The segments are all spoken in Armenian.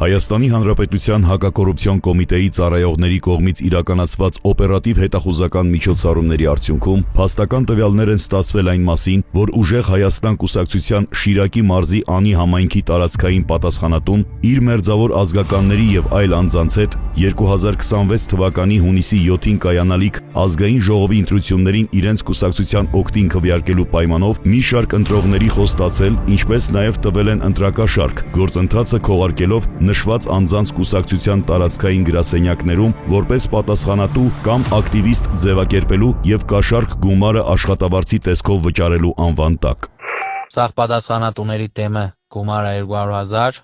Հայաստանի Հանրապետության հակակոռուպցիոն կոմիտեի ծառայողների կողմից իրականացված օպերատիվ հետախուզական միջոցառումների արդյունքում փաստական տվյալներ են ստացվել այն մասին, որ Ուժեղ Հայաստան կուսակցության Շիրակի մարզի Անի համայնքի տարածքային պատասխանատուն իր մերձավոր ազգականների եւ այլ անձանց հետ 2026 թվականի հունիսի 7-ին կայանալիք ազգային ժողովի ընտրություններին իրենց կուսակցության օգտին քվեարկելու պայմանով մի շարք ընտրողների խոստացել, ինչպես նաեւ տվել են ընտրակաշարք, գործընթացը քողարկելով նշված անձանց կուսակցության տարածքային գրասենյակներում որպես պատասխանատու կամ ակտիվիստ ձևակերպելու եւ կաշառք գումարը աշխատավարձի տեսքով վճարելու անվան տակ։ Սաղ պատասխանատուների դեմը գումարը 200,000,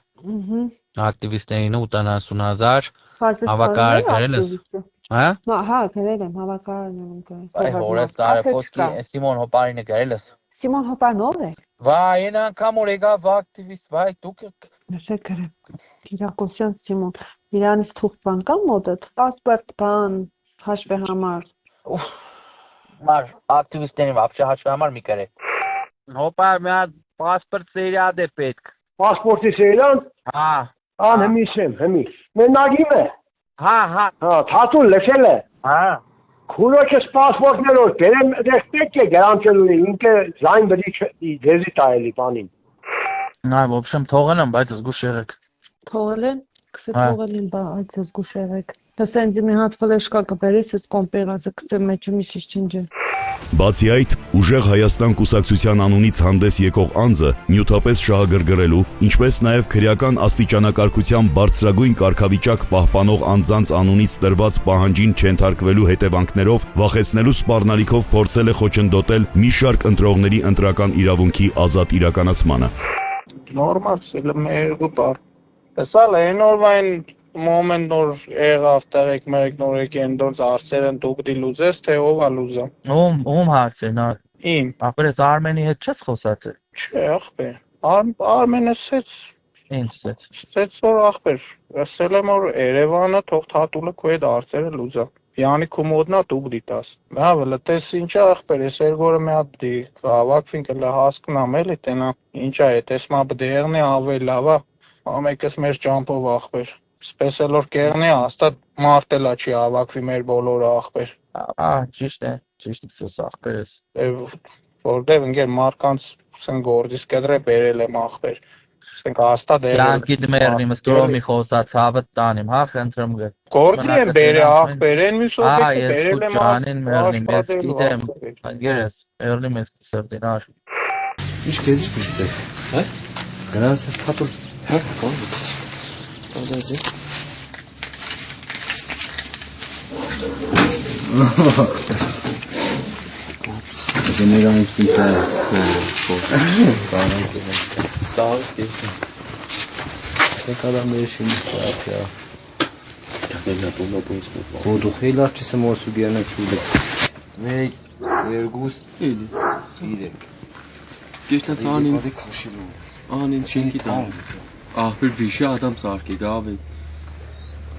ակտիվիստերին 80,000, հավաքարարը գրել ես։ Հա, գրել եմ, հավաքարարն եմ գրել։ Այ հորես տարեփոքի Սիմոն Հոպարինը գրել ես։ Սիմոն Հոպարն ով է։ Վայ, այն անգամ որ եկավ ակտիվիստ, վայ, դուք Նշեք գրեմ։ Կիրակոսյան Սիմոն, իրանից թուղթ բան կա մոտդ, պասպորտ բան, հաշվի համար։ Մար ակտիվիստներին вообще հաշվի համար մի գրե։ Հոպար մի հատ պասպորտ սերիադ է պետք։ Պասպորտի սերիան։ Հա։ Ան հմի։ Մենագին է։ Հա։ Թաթուն լսել է։ Հա։ Քունոջս պասպորտներով բերեմ պետք է գրանցելու ինքը զայն բդի դեզի տայելի բանին։ Նա в общем թողել եմ, բայց զգուշ եղեք։ Թողել են, քսե թողել են, բայց զգուշ եղեք։ Դասենձի մի հատ ֆլեշկա կբերես, այս կոմպերացը կծեմ մեջը մի շիշչինջը։ Բացի այդ, Ուժեղ Հայաստան կուսակցության անունից հանդես եկող անձը նյութապես շահագրգռելու, ինչպես նաև քրեական աստիճանակարգության բարձրագույն կարգավիճակ պահպանող անձանց անունից տրված պահանջին չենթարկվելու հետևանքներով վախեցնելու սպառնալիքով փորձել է խոչընդոտել մի շարք ընտրողների ընտրական իրավունքի ազատ իրականացմանը։ Normal, երկու տար։ Տեսալ է նորմալ moment նոր եղավ տեղեք մերեք նորեք են դուրս արսերն դուք դի լուզես թե ով է լուզա։ Ում հարցն է։ Իմ։ Ապրես Արմենի հետ չես խոսացել։ Չէ, ախպեր։ Արմենը սեց։ Ինչ սեց։ Սեց որ ախպեր։ Ասել եմ որ Երևանը թող թաթուլը քո հետ արսերը լուզա։ Յանի կոմոդնա դուք դիտաս։ Հավը լտես ինչա ախպեր, ես երգորը մի հատ դի հավաքվին կլա հասկնամ էլի տենա։ Ինչա է, տեսմա բդերնի ավել լավա։ Ամեկս մեր ճամփով ախպեր։ Սպեսել որ կերնի հաստատ մարտելա չի հավաքվի մեր բոլորը ախպեր։ Ճիշտ է, սոս ախպերս։ Որտեվ ընկեր մարկանց սեն գործից կդրե բերել եմ ախպեր։ Սենք հաստատ Լանկի դմերնի մստորոմի խոսած հավըտ տանիմ, հա խնդրում գ։ Գործի եմ բերի ախպեր, են մի սոպեքը բերել եմ ախպերին մերնի մեզ գիտեմ, անգերես, մերնի մեզ սրտին աշ։ Ինչ կեզի պիլսեր, հա? Գրանց ես թատուլ, հա? Կոն բուտիս։ Որդազի։ General ինքնիցա Սաղս կեզի։ Եկ ադամների շիմի խարացյա։ Հոդու խեյլ արջիս եմ որ սուգիանակ շուլիկ։ Մեկ, երգուս, սիրեք։ Գեշտաս անին շենքի տան։ Ախպեր վիշի ադամ սարքի գավ է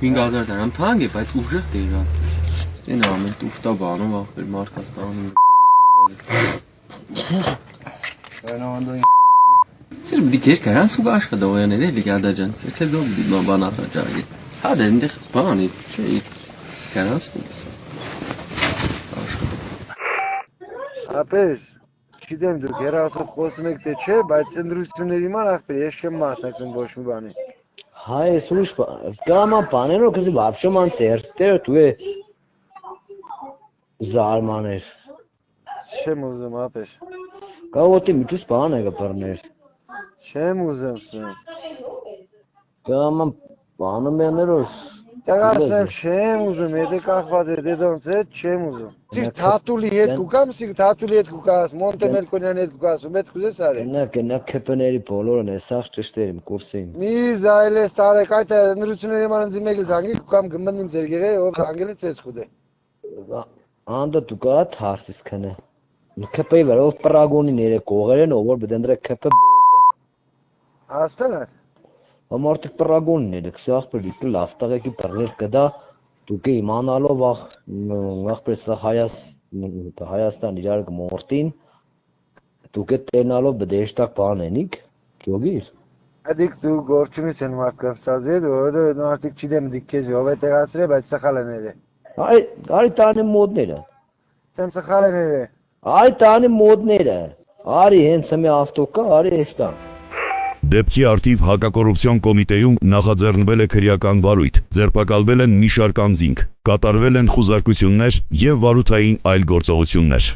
5,000 դրամ թանկ է, բայց ուժեղ տեղա։ Ստեն ամեն տուֆտա բանով ախպեր մարկաս տանում։ Սեր բդի կեր կարան սուգ աշխատողյաներ էլի գադաջան, սեր կեզով բդի բան ախաջարգի։ Հադ է ընդեղ բան ես, չէ, կարան սուգ իսա։ Աշխատող։ Ապես, չիդեմ դուք երասով խոսում եք թե չէ, բայց ընտրությունների ման ախպեր, ես չեմ մասնակցում ոչ մի բանի։ Հա, ես ուրիշ կամա բաներով կզի վապշոման տերստերը դու է զարմաներ։ Չեմ ուզում ապես։ Կավոտի միտուս բան է կպրներ։ Չեմ ուզում սում։ Կամա բանում յաներոս։ Տեղարսեմ չեմ ուզում, եթե կախված է դեդոնց հետ չեմ ուզում։ Սիկ թատուլի հետ կուկամ, սիկ թատուլի հետ կուկաս, մոնտե մելքոնյան հետ կուկաս, ու մետ կուզես արի։ Նա կեպների բոլորն է, սաղ ճշտերիմ կուրսին։ Մի զայլ ես տարեք այդ նրությունների մաննձի մեկը զանգի կուկամ գմբնին ձեր գեղե, ով զանգել է ծես խուդ է։ Անդը տուկա թարսիս կնը։ Կեպեի վեր, ով պրագոնին երեք կողեր են, ով որ բդենդրե կեպը Աստան է։ Ամարտիկ պրագոնին երեք, սի աղպր դիկը լաստաղեկի պրներ կդա, դուք է իմանալով աղպր սա Հայաստան իրար կմորտին, դուք է տենալով բդեշտակ բան ենիք, կյոգիր։ Ադիկ դու գործունից են մարդկանց ստազել, որը արդիկ չիդեմ դիք քեզ ով է տեղացրել, բայց սխալ է ները։ Արի տանի մոդները։ Սեմ սխալ է ները։ Արի տանի մոդները։ Արի հենց մի ավտոկա, արի էստան։ Դեպքի արդիվ հակակոռուպցիոն կոմիտեում նախաձեռնվել է քրեական վարույթ, ձերբակալվել են մի շարք անձինք, կատարվել են խուզարկություններ եւ վարութային այլ գործողություններ։